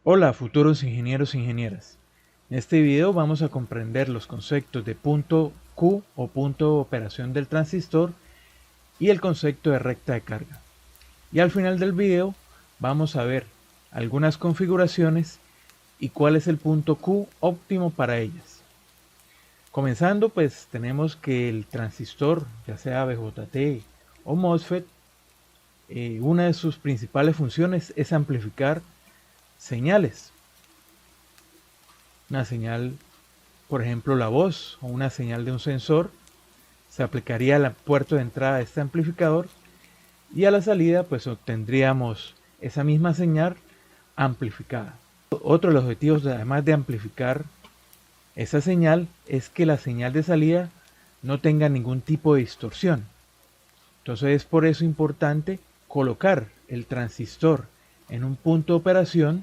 Hola futuros ingenieros e ingenieras. En este video vamos a comprender los conceptos de punto Q o punto de operación del transistor y el concepto de recta de carga. Y al final del video vamos a ver algunas configuraciones y cuál es el punto Q óptimo para ellas. Comenzando, pues tenemos que el transistor, ya sea BJT o MOSFET, una de sus principales funciones es amplificar señales. Una señal, por ejemplo la voz o una señal de un sensor, se aplicaría al puerto de entrada de este amplificador y a la salida pues obtendríamos esa misma señal amplificada. Otro de los objetivos, además de amplificar esa señal, es que la señal de salida no tenga ningún tipo de distorsión. Entonces es por eso importante colocar el transistor en un punto de operación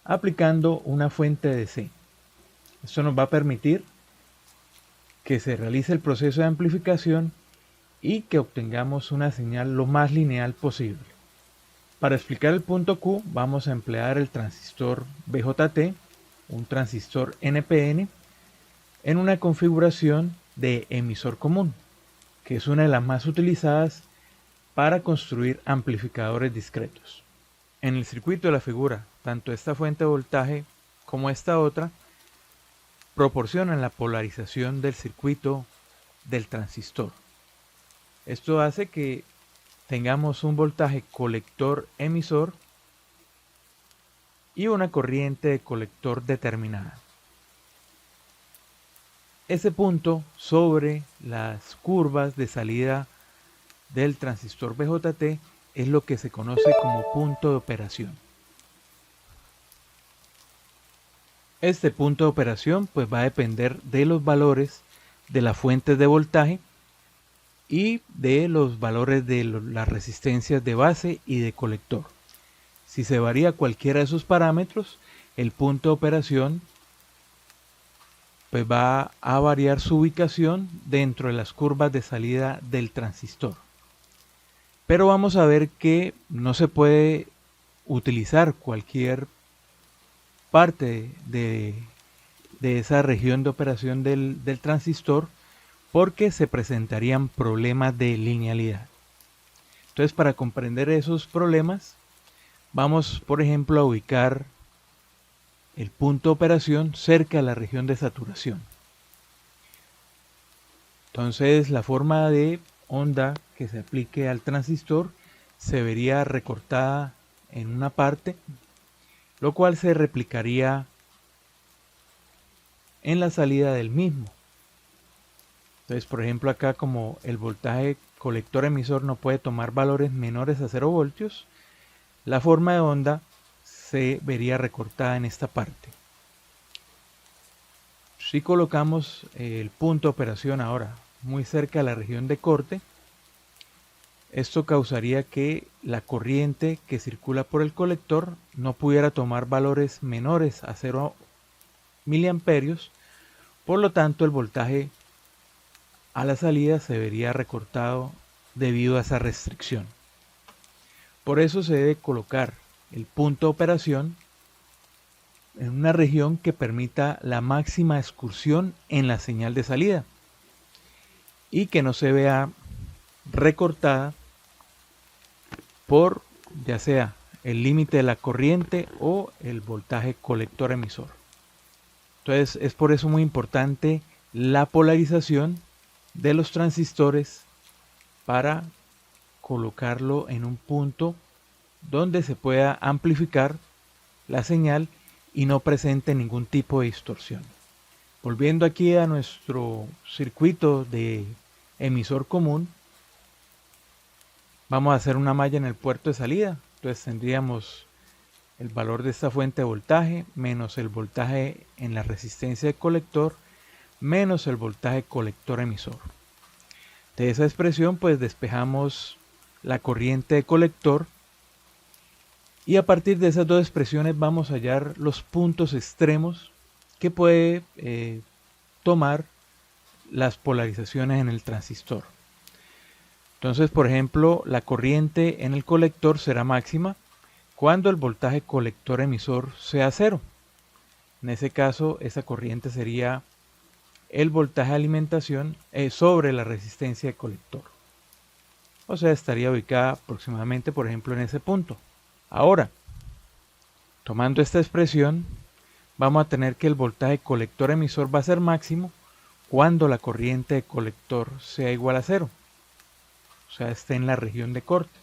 aplicando una fuente DC. Esto nos va a permitir que se realice el proceso de amplificación y que obtengamos una señal lo más lineal posible. Para explicar el punto Q vamos a emplear el transistor BJT, un transistor NPN, en una configuración de emisor común, que es una de las más utilizadas para construir amplificadores discretos. En el circuito de la figura, tanto esta fuente de voltaje como esta otra proporcionan la polarización del circuito del transistor. Esto hace que tengamos un voltaje colector-emisor y una corriente de colector determinada. Ese punto sobre las curvas de salida del transistor BJT es lo que se conoce como punto de operación. Este punto de operación pues va a depender de los valores de las fuentes de voltaje y de los valores de las resistencias de base y de colector. Si se varía cualquiera de esos parámetros, el punto de operación pues va a variar su ubicación dentro de las curvas de salida del transistor. Pero vamos a ver que no se puede utilizar cualquier parte de esa región de operación del transistor porque se presentarían problemas de linealidad. Entonces, para comprender esos problemas, vamos, por ejemplo, a ubicar el punto de operación cerca de la región de saturación. Entonces, la forma de onda que se aplique al transistor se vería recortada en una parte, lo cual se replicaría en la salida del mismo. Entonces, por ejemplo, acá como el voltaje colector emisor no puede tomar valores menores a 0 voltios, la forma de onda se vería recortada en esta parte. Si colocamos el punto de operación ahora muy cerca de la región de corte, esto causaría que la corriente que circula por el colector no pudiera tomar valores menores a 0 miliamperios, por lo tanto el voltaje a la salida se vería recortado debido a esa restricción. Por eso se debe colocar el punto de operación en una región que permita la máxima excursión en la señal de salida y que no se vea recortada por ya sea el límite de la corriente o el voltaje colector emisor. Entonces es por eso muy importante la polarización de los transistores para colocarlo en un punto donde se pueda amplificar la señal y no presente ningún tipo de distorsión. Volviendo aquí a nuestro circuito de emisor común, vamos a hacer una malla en el puerto de salida. Entonces tendríamos el valor de esta fuente de voltaje menos el voltaje en la resistencia de colector menos el voltaje colector emisor. De esa expresión pues despejamos la corriente de colector y a partir de esas dos expresiones vamos a hallar los puntos extremos que puede tomar las polarizaciones en el transistor. Entonces, por ejemplo, la corriente en el colector será máxima cuando el voltaje colector emisor sea cero. En ese caso, esa corriente sería el voltaje de alimentación sobre la resistencia de colector. O sea, estaría ubicada aproximadamente, por ejemplo, en ese punto. Ahora, tomando esta expresión, vamos a tener que el voltaje colector emisor va a ser máximo cuando la corriente de colector sea igual a cero. O sea, esté en la región de corte.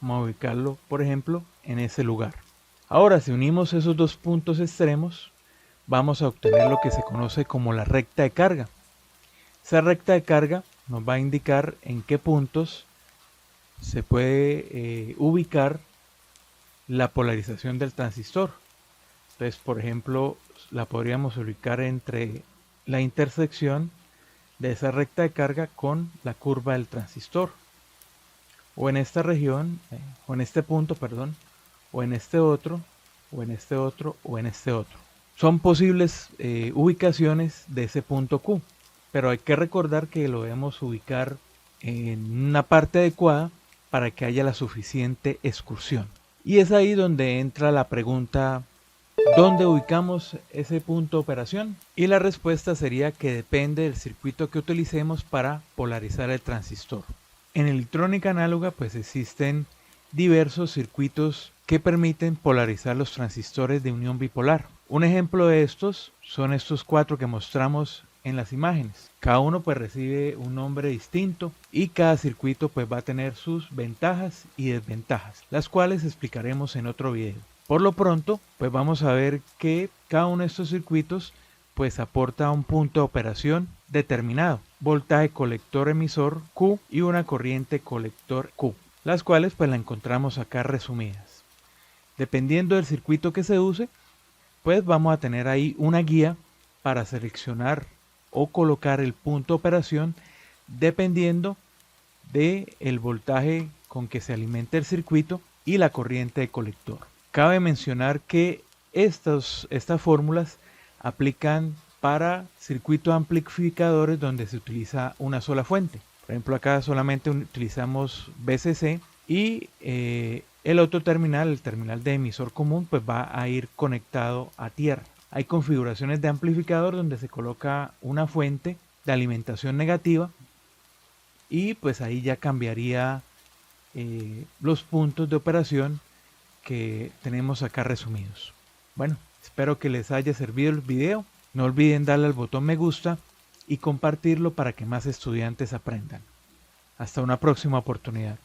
Vamos a ubicarlo, por ejemplo, en ese lugar. Ahora, si unimos esos dos puntos extremos, vamos a obtener lo que se conoce como la recta de carga. Esa recta de carga nos va a indicar en qué puntos se puede ubicar la polarización del transistor. Entonces, por ejemplo, la podríamos ubicar entre la intersección de esa recta de carga con la curva del transistor. O en esta región, o en este punto, perdón, o en este otro, o en este otro, o en este otro. Son posibles ubicaciones de ese punto Q, pero hay que recordar que lo debemos ubicar en una parte adecuada para que haya la suficiente excursión. Y es ahí donde entra la pregunta: ¿dónde ubicamos ese punto de operación? Y la respuesta sería que depende del circuito que utilicemos para polarizar el transistor. En electrónica análoga pues existen diversos circuitos que permiten polarizar los transistores de unión bipolar. Un ejemplo de estos son estos 4 que mostramos en las imágenes. Cada uno pues recibe un nombre distinto y cada circuito pues va a tener sus ventajas y desventajas, las cuales explicaremos en otro video. Por lo pronto pues vamos a ver que cada uno de estos circuitos pues aporta un punto de operación determinado, voltaje colector emisor Q y una corriente colector Q, las cuales pues la encontramos acá resumidas. Dependiendo del circuito que se use, pues vamos a tener ahí una guía para seleccionar o colocar el punto de operación dependiendo del voltaje con que se alimente el circuito y la corriente de colector. Cabe mencionar que estas fórmulas aplican para circuitos amplificadores donde se utiliza una sola fuente. Por ejemplo, acá solamente utilizamos VCC y el otro terminal, el terminal de emisor común, pues va a ir conectado a tierra. Hay configuraciones de amplificador donde se coloca una fuente de alimentación negativa y pues ahí ya cambiaría los puntos de operación que tenemos acá resumidos. Bueno, espero que les haya servido el video. No olviden darle al botón me gusta y compartirlo para que más estudiantes aprendan. Hasta una próxima oportunidad.